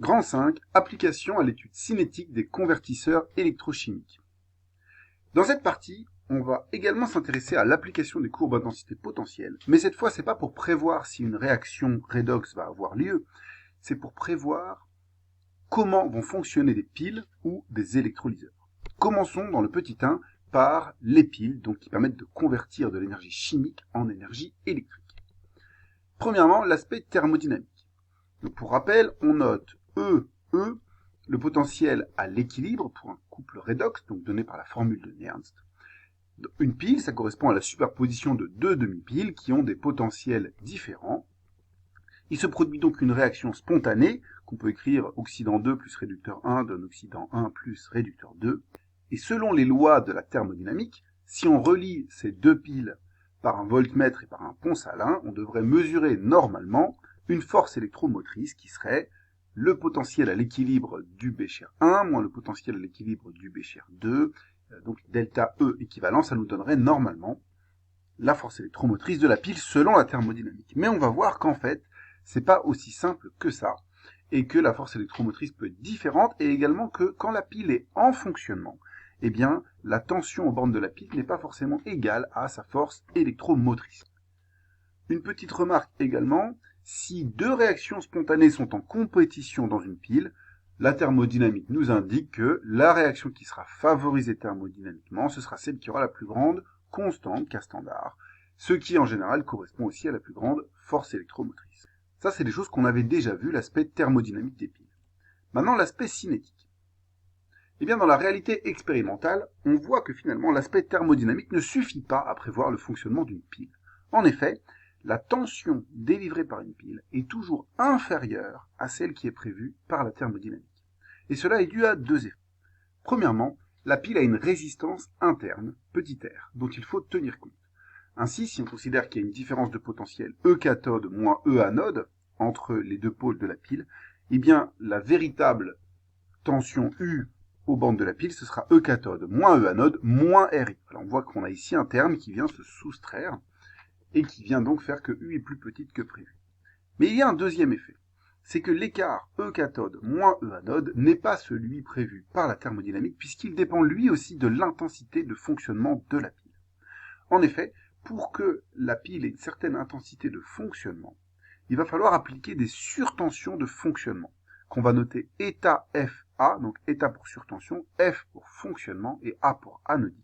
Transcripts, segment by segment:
Grand 5, application à l'étude cinétique des convertisseurs électrochimiques. Dans cette partie, on va également s'intéresser à l'application des courbes d'intensité potentielle, mais cette fois, c'est pas pour prévoir si une réaction redox va avoir lieu, c'est pour prévoir comment vont fonctionner des piles ou des électrolyseurs. Commençons dans le petit 1 par les piles, donc qui permettent de convertir de l'énergie chimique en énergie électrique. Premièrement, l'aspect thermodynamique. Donc, pour rappel, on note E, le potentiel à l'équilibre pour un couple redox, donc donné par la formule de Nernst. Une pile, ça correspond à la superposition de deux demi-piles qui ont des potentiels différents. Il se produit donc une réaction spontanée, qu'on peut écrire oxydant 2 plus réducteur 1 donne oxydant 1 plus réducteur 2. Et selon les lois de la thermodynamique, si on relie ces deux piles par un voltmètre et par un pont salin, on devrait mesurer normalement une force électromotrice qui serait le potentiel à l'équilibre du Bécher 1 moins le potentiel à l'équilibre du Bécher 2, donc delta E équivalent, ça nous donnerait normalement la force électromotrice de la pile selon la thermodynamique. Mais on va voir qu'en fait, c'est pas aussi simple que ça, et que la force électromotrice peut être différente, et également que quand la pile est en fonctionnement, eh bien, la tension aux bornes de la pile n'est pas forcément égale à sa force électromotrice. Une petite remarque également, si deux réactions spontanées sont en compétition dans une pile, la thermodynamique nous indique que la réaction qui sera favorisée thermodynamiquement, ce sera celle qui aura la plus grande constante cas standard, ce qui en général correspond aussi à la plus grande force électromotrice. Ça, c'est des choses qu'on avait déjà vues, l'aspect thermodynamique des piles. Maintenant, l'aspect cinétique. Eh bien, dans la réalité expérimentale, on voit que finalement, l'aspect thermodynamique ne suffit pas à prévoir le fonctionnement d'une pile. En effet, la tension délivrée par une pile est toujours inférieure à celle qui est prévue par la thermodynamique. Et cela est dû à deux effets. Premièrement, la pile a une résistance interne, petit r, dont il faut tenir compte. Ainsi, si on considère qu'il y a une différence de potentiel E cathode moins E anode entre les deux pôles de la pile, eh bien, la véritable tension U aux bandes de la pile, ce sera E cathode moins E anode moins RI. Alors, on voit qu'on a ici un terme qui vient se soustraire et qui vient donc faire que U est plus petite que prévu. Mais il y a un deuxième effet, c'est que l'écart E cathode moins E anode n'est pas celui prévu par la thermodynamique puisqu'il dépend lui aussi de l'intensité de fonctionnement de la pile. En effet, pour que la pile ait une certaine intensité de fonctionnement, il va falloir appliquer des surtensions de fonctionnement, qu'on va noter état FA, donc état pour surtension, F pour fonctionnement et A pour anodique.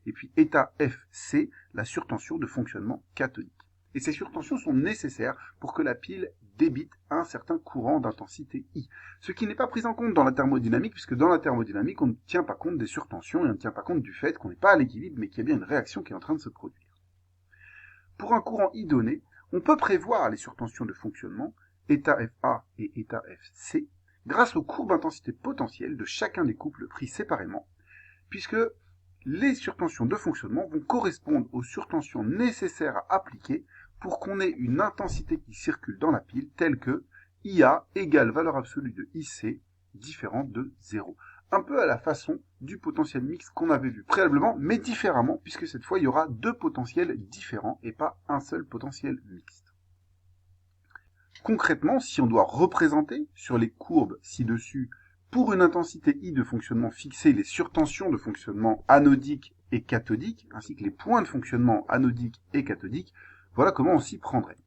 Et puis état FC, la surtension de fonctionnement cathodique. Et ces surtensions sont nécessaires pour que la pile débite un certain courant d'intensité I. Ce qui n'est pas pris en compte dans la thermodynamique, puisque dans la thermodynamique, on ne tient pas compte des surtensions et on ne tient pas compte du fait qu'on n'est pas à l'équilibre, mais qu'il y a bien une réaction qui est en train de se produire. Pour un courant I donné, on peut prévoir les surtensions de fonctionnement, état FA et état FC, grâce aux courbes d'intensité potentielle de chacun des couples pris séparément, puisque les surtensions de fonctionnement vont correspondre aux surtensions nécessaires à appliquer pour qu'on ait une intensité qui circule dans la pile telle que IA égale valeur absolue de IC différente de 0. Un peu à la façon du potentiel mixte qu'on avait vu préalablement, mais différemment, puisque cette fois il y aura deux potentiels différents et pas un seul potentiel mixte. Concrètement, si on doit représenter sur les courbes ci-dessus pour une intensité I de fonctionnement fixée les surtensions de fonctionnement anodique et cathodique, ainsi que les points de fonctionnement anodique et cathodique, voilà comment on s'y prendrait.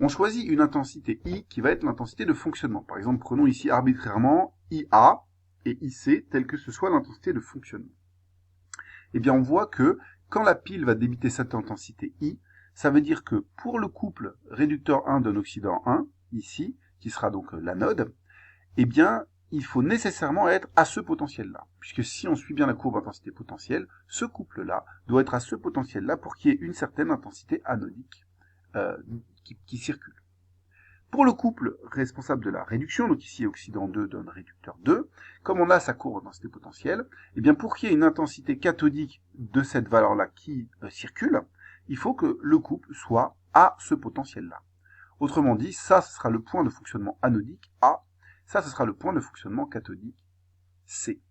On choisit une intensité I qui va être l'intensité de fonctionnement. Par exemple, prenons ici arbitrairement IA et IC, telle que ce soit l'intensité de fonctionnement. Eh bien, on voit que quand la pile va débiter cette intensité I, ça veut dire que pour le couple réducteur 1 d'un oxydant 1, ici, qui sera donc l'anode, eh bien, il faut nécessairement être à ce potentiel-là. Puisque si on suit bien la courbe intensité potentielle, ce couple-là doit être à ce potentiel-là pour qu'il y ait une certaine intensité anodique qui circule. Pour le couple responsable de la réduction, donc ici oxydant 2 donne réducteur 2, comme on a sa courbe d'intensité potentielle, eh bien pour qu'il y ait une intensité cathodique de cette valeur-là qui circule, il faut que le couple soit à ce potentiel-là. Autrement dit, ça, ce sera le point de fonctionnement anodique A, ça, ce sera le point de fonctionnement cathodique C.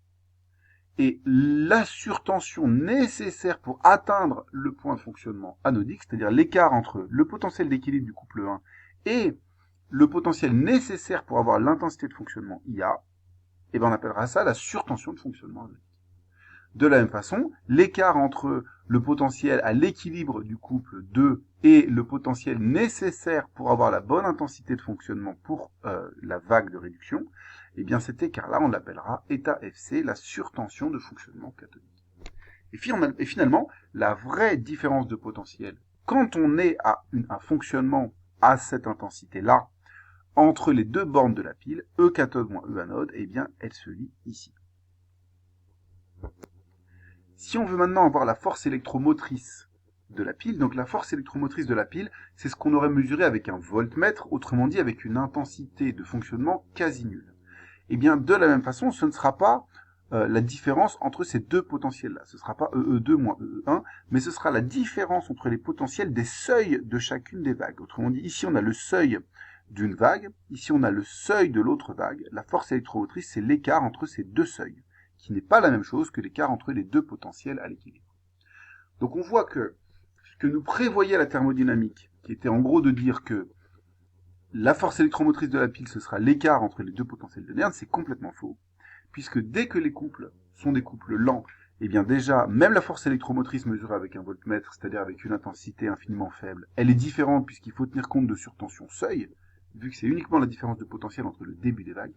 Et la surtension nécessaire pour atteindre le point de fonctionnement anodique, c'est-à-dire l'écart entre le potentiel d'équilibre du couple 1 et le potentiel nécessaire pour avoir l'intensité de fonctionnement IA, et ben on appellera ça la surtension de fonctionnement anodique. De la même façon, l'écart entre le potentiel à l'équilibre du couple 2 et le potentiel nécessaire pour avoir la bonne intensité de fonctionnement pour la vague de réduction, eh bien cet écart-là, on l'appellera état FC, la surtension de fonctionnement cathodique. Et finalement, la vraie différence de potentiel, quand on est à un fonctionnement à cette intensité-là, entre les deux bornes de la pile, E cathode moins E anode, eh bien elle se lit ici. Si on veut maintenant avoir la force électromotrice de la pile, donc la force électromotrice de la pile, c'est ce qu'on aurait mesuré avec un voltmètre, autrement dit avec une intensité de fonctionnement quasi nulle. Et bien de la même façon, ce ne sera pas la différence entre ces deux potentiels-là. Ce ne sera pas EE2 moins EE1, mais ce sera la différence entre les potentiels des seuils de chacune des vagues. Autrement dit, ici on a le seuil d'une vague, ici on a le seuil de l'autre vague. La force électromotrice, c'est l'écart entre ces deux seuils, qui n'est pas la même chose que l'écart entre les deux potentiels à l'équilibre. Donc on voit que ce que nous prévoyait la thermodynamique, qui était en gros de dire que la force électromotrice de la pile, ce sera l'écart entre les deux potentiels de Nernst, c'est complètement faux, puisque dès que les couples sont des couples lents, eh bien déjà, même la force électromotrice mesurée avec un voltmètre, c'est-à-dire avec une intensité infiniment faible, elle est différente puisqu'il faut tenir compte de surtension seuil, vu que c'est uniquement la différence de potentiel entre le début des vagues.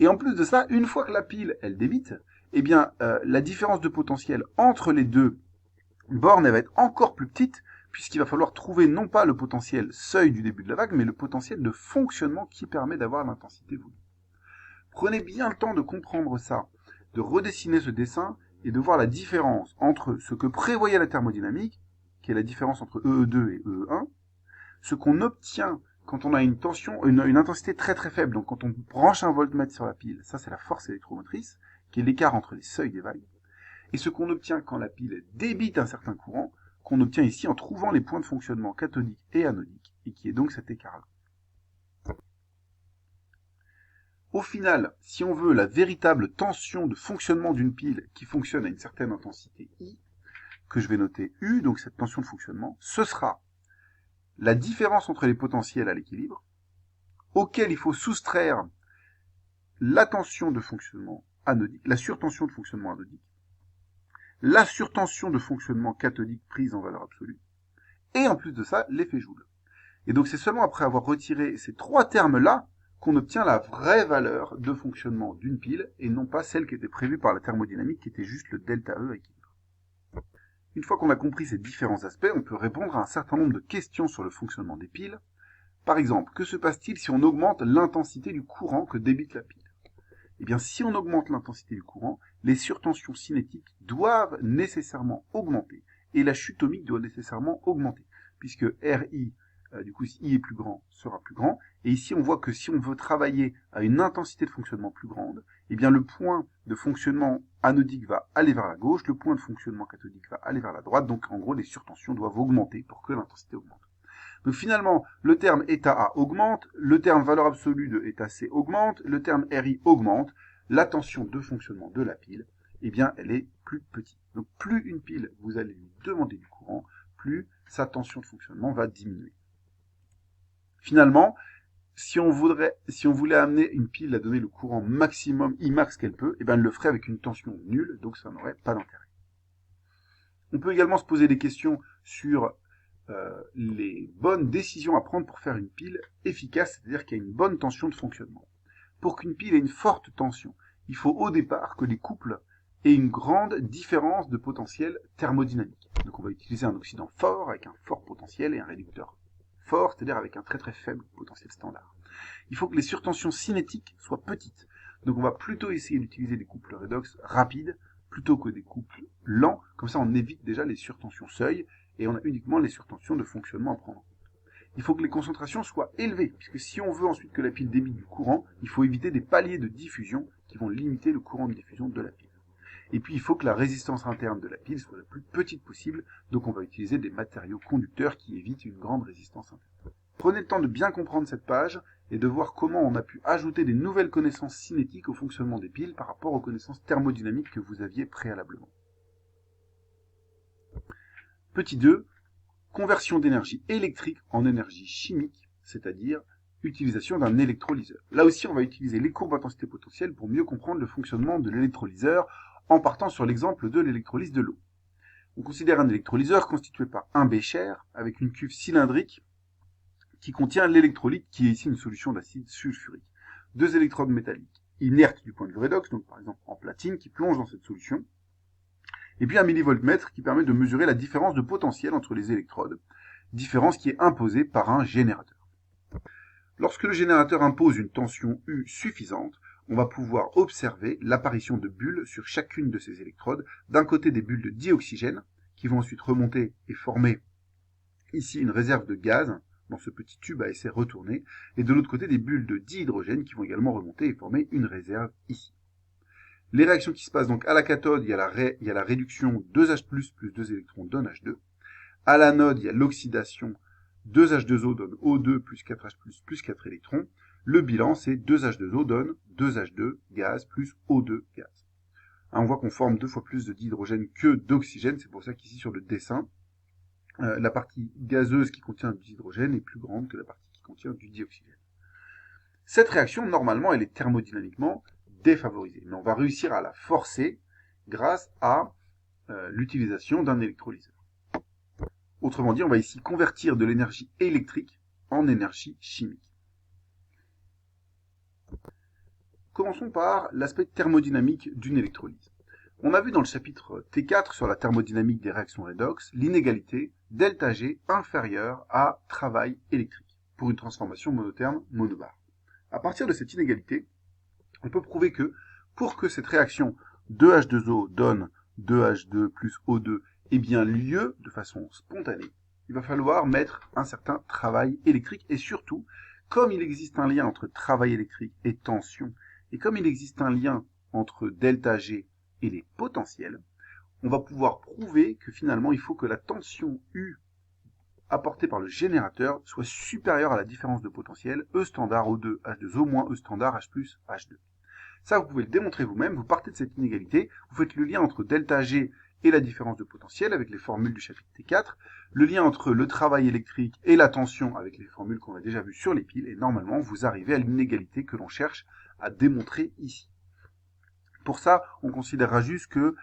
Et en plus de ça, une fois que la pile, elle débite, eh bien, la différence de potentiel entre les deux bornes, elle va être encore plus petite, puisqu'il va falloir trouver non pas le potentiel seuil du début de la vague, mais le potentiel de fonctionnement qui permet d'avoir l'intensité voulue. Prenez bien le temps de comprendre ça, de redessiner ce dessin, et de voir la différence entre ce que prévoyait la thermodynamique, qui est la différence entre EE2 et EE1, ce qu'on obtient quand on a une tension, une intensité très très faible, donc quand on branche un voltmètre sur la pile, ça c'est la force électromotrice, qui est l'écart entre les seuils des vagues, et ce qu'on obtient quand la pile débite un certain courant, qu'on obtient ici en trouvant les points de fonctionnement cathodique et anodique, et qui est donc cet écart-là. Au final, si on veut la véritable tension de fonctionnement d'une pile qui fonctionne à une certaine intensité I, que je vais noter U, donc cette tension de fonctionnement, ce sera la différence entre les potentiels à l'équilibre, auquel il faut soustraire la tension de fonctionnement anodique, la surtension de fonctionnement anodique, la surtension de fonctionnement cathodique prise en valeur absolue, et en plus de ça, l'effet Joule. Et donc c'est seulement après avoir retiré ces trois termes-là qu'on obtient la vraie valeur de fonctionnement d'une pile, et non pas celle qui était prévue par la thermodynamique, qui était juste le delta E à équilibre. Une fois qu'on a compris ces différents aspects, on peut répondre à un certain nombre de questions sur le fonctionnement des piles. Par exemple, que se passe-t-il si on augmente l'intensité du courant que débite la pile? Eh bien, si on augmente l'intensité du courant, les surtensions cinétiques doivent nécessairement augmenter, et la chute ohmique doit nécessairement augmenter, puisque RI, du coup, si I est plus grand, sera plus grand, et ici on voit que si on veut travailler à une intensité de fonctionnement plus grande, eh bien le point de fonctionnement anodique va aller vers la gauche, le point de fonctionnement cathodique va aller vers la droite, donc en gros les surtensions doivent augmenter pour que l'intensité augmente. Donc finalement, le terme état A augmente, le terme valeur absolue de état C augmente, le terme RI augmente, la tension de fonctionnement de la pile, eh bien elle est plus petite. Donc plus une pile, vous allez lui demander du courant, plus sa tension de fonctionnement va diminuer. Finalement, si on voulait amener une pile à donner le courant maximum Imax qu'elle peut, eh bien elle le ferait avec une tension nulle, donc ça n'aurait pas d'intérêt. On peut également se poser des questions sur les bonnes décisions à prendre pour faire une pile efficace, c'est-à-dire qu'il y a une bonne tension de fonctionnement. Pour qu'une pile ait une forte tension, il faut au départ que les couples aient une grande différence de potentiel thermodynamique. Donc on va utiliser un oxydant fort avec un fort potentiel et un réducteur fort, c'est-à-dire avec un très très faible potentiel standard. Il faut que les surtensions cinétiques soient petites. Donc on va plutôt essayer d'utiliser des couples redox rapides plutôt que des couples lents, comme ça on évite déjà les surtensions seuil, et on a uniquement les surtensions de fonctionnement à prendre en compte. Il faut que les concentrations soient élevées, puisque si on veut ensuite que la pile débite du courant, il faut éviter des paliers de diffusion qui vont limiter le courant de diffusion de la pile. Et puis il faut que la résistance interne de la pile soit la plus petite possible, donc on va utiliser des matériaux conducteurs qui évitent une grande résistance interne. Prenez le temps de bien comprendre cette page et de voir comment on a pu ajouter des nouvelles connaissances cinétiques au fonctionnement des piles par rapport aux connaissances thermodynamiques que vous aviez préalablement. Petit 2, conversion d'énergie électrique en énergie chimique, c'est-à-dire utilisation d'un électrolyseur. Là aussi, on va utiliser les courbes intensité potentielle pour mieux comprendre le fonctionnement de l'électrolyseur en partant sur l'exemple de l'électrolyse de l'eau. On considère un électrolyseur constitué par un bécher avec une cuve cylindrique qui contient l'électrolyte qui est ici une solution d'acide sulfurique. Deux électrodes métalliques inertes du point de vue redox, donc par exemple en platine, qui plongent dans cette solution. Et puis un millivoltmètre qui permet de mesurer la différence de potentiel entre les électrodes, différence qui est imposée par un générateur. Lorsque le générateur impose une tension U suffisante, on va pouvoir observer l'apparition de bulles sur chacune de ces électrodes. D'un côté des bulles de dioxygène, qui vont ensuite remonter et former ici une réserve de gaz dans ce petit tube à essai retourné, et de l'autre côté des bulles de dihydrogène qui vont également remonter et former une réserve ici. Les réactions qui se passent donc à la cathode, il y a la réduction 2H+, plus 2 électrons donne H2. À l'anode, il y a l'oxydation 2H2O donne O2 plus 4H+, plus 4 électrons. Le bilan, c'est 2H2O donne 2H2 gaz plus O2 gaz. On voit qu'on forme 2 fois plus de dihydrogène que d'oxygène, c'est pour ça qu'ici sur le dessin, la partie gazeuse qui contient du dihydrogène est plus grande que la partie qui contient du dioxygène. Cette réaction, normalement, elle est thermodynamiquement défavorisée, mais on va réussir à la forcer grâce à l'utilisation d'un électrolyseur. Autrement dit, on va ici convertir de l'énergie électrique en énergie chimique. Commençons par l'aspect thermodynamique d'une électrolyse. On a vu dans le chapitre T4 sur la thermodynamique des réactions redox l'inégalité ΔG inférieure à travail électrique pour une transformation monotherme monobar. À partir de cette inégalité, on peut prouver que pour que cette réaction 2H2O donne 2H2 plus O2 ait bien lieu de façon spontanée, il va falloir mettre un certain travail électrique et surtout, comme il existe un lien entre travail électrique et tension, et comme il existe un lien entre ΔG et les potentiels, on va pouvoir prouver que finalement il faut que la tension U apportée par le générateur soit supérieure à la différence de potentiel E standard O2 H2O moins E standard H plus H2. Ça, vous pouvez le démontrer vous-même, vous partez de cette inégalité, vous faites le lien entre ΔG et la différence de potentiel avec les formules du chapitre T4, le lien entre le travail électrique et la tension avec les formules qu'on a déjà vues sur les piles, et normalement vous arrivez à l'inégalité que l'on cherche à démontrer ici. Pour ça, on considérera juste que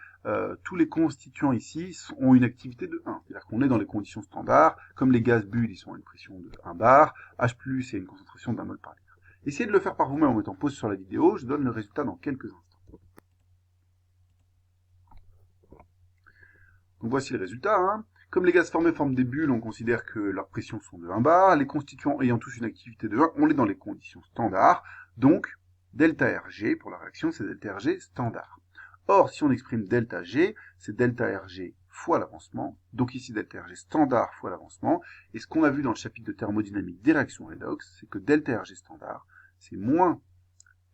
tous les constituants ici ont une activité de 1. C'est-à-dire qu'on est dans les conditions standards, comme les gaz bulles, ils sont à une pression de 1 bar, H+, et une concentration d'1 mol par litre. Essayez de le faire par vous-même en mettant pause sur la vidéo, je donne le résultat dans quelques instants. Donc voici le résultat. Comme les gaz formés forment des bulles, on considère que leurs pressions sont de 1 bar. Les constituants ayant tous une activité de 1, on est dans les conditions standards. Donc, ΔRG pour la réaction, c'est ΔRG standard. Or, si on exprime ΔG, c'est ΔRG fois l'avancement. Donc ici, ΔRG standard fois l'avancement. Et ce qu'on a vu dans le chapitre de thermodynamique des réactions redox, c'est que ΔRG standard, c'est moins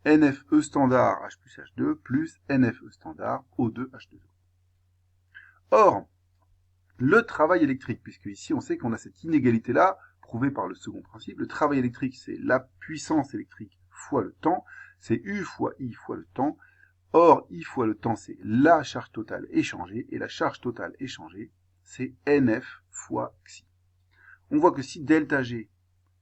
NFE standard H plus H2 plus NFE standard O2 H2O. Or, le travail électrique, puisque ici on sait qu'on a cette inégalité-là, prouvée par le second principe, le travail électrique c'est la puissance électrique fois le temps, c'est U fois I fois le temps. Or, I fois le temps, c'est la charge totale échangée, et la charge totale échangée, c'est NF fois Xi. On voit que si ΔG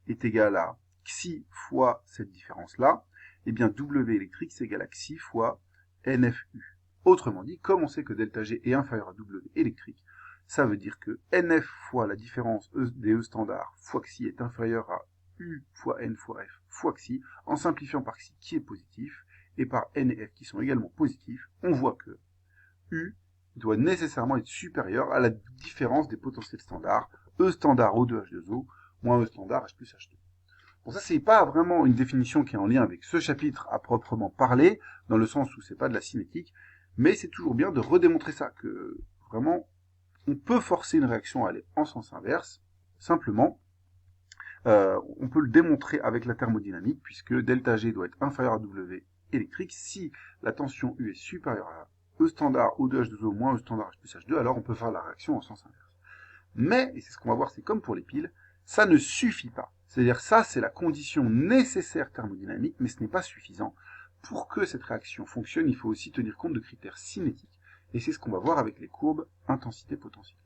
est égal à Xi fois cette différence-là, eh bien W électrique, c'est égal à Xi fois NFU. Autrement dit, comme on sait que ΔG est inférieur à W électrique, ça veut dire que NF fois la différence des E standards fois Xi est inférieur à U fois N fois F fois Xi, en simplifiant par Xi qui est positif, et par N et F qui sont également positifs, on voit que U doit nécessairement être supérieur à la différence des potentiels standards, E standard O2H2O moins E standard H plus H2. Bon, ça, c'est pas vraiment une définition qui est en lien avec ce chapitre à proprement parler, dans le sens où c'est pas de la cinétique, mais c'est toujours bien de redémontrer ça, que vraiment, on peut forcer une réaction à aller en sens inverse, simplement, on peut le démontrer avec la thermodynamique, puisque ΔG doit être inférieur à W électrique. Si la tension U est supérieure à E standard O2H2O moins E standard H plus H2, alors on peut faire la réaction en sens inverse. Mais, et c'est ce qu'on va voir, c'est comme pour les piles, ça ne suffit pas. C'est-à-dire ça, c'est la condition nécessaire thermodynamique, mais ce n'est pas suffisant. Pour que cette réaction fonctionne, il faut aussi tenir compte de critères cinétiques. Et c'est ce qu'on va voir avec les courbes intensité-potentiel.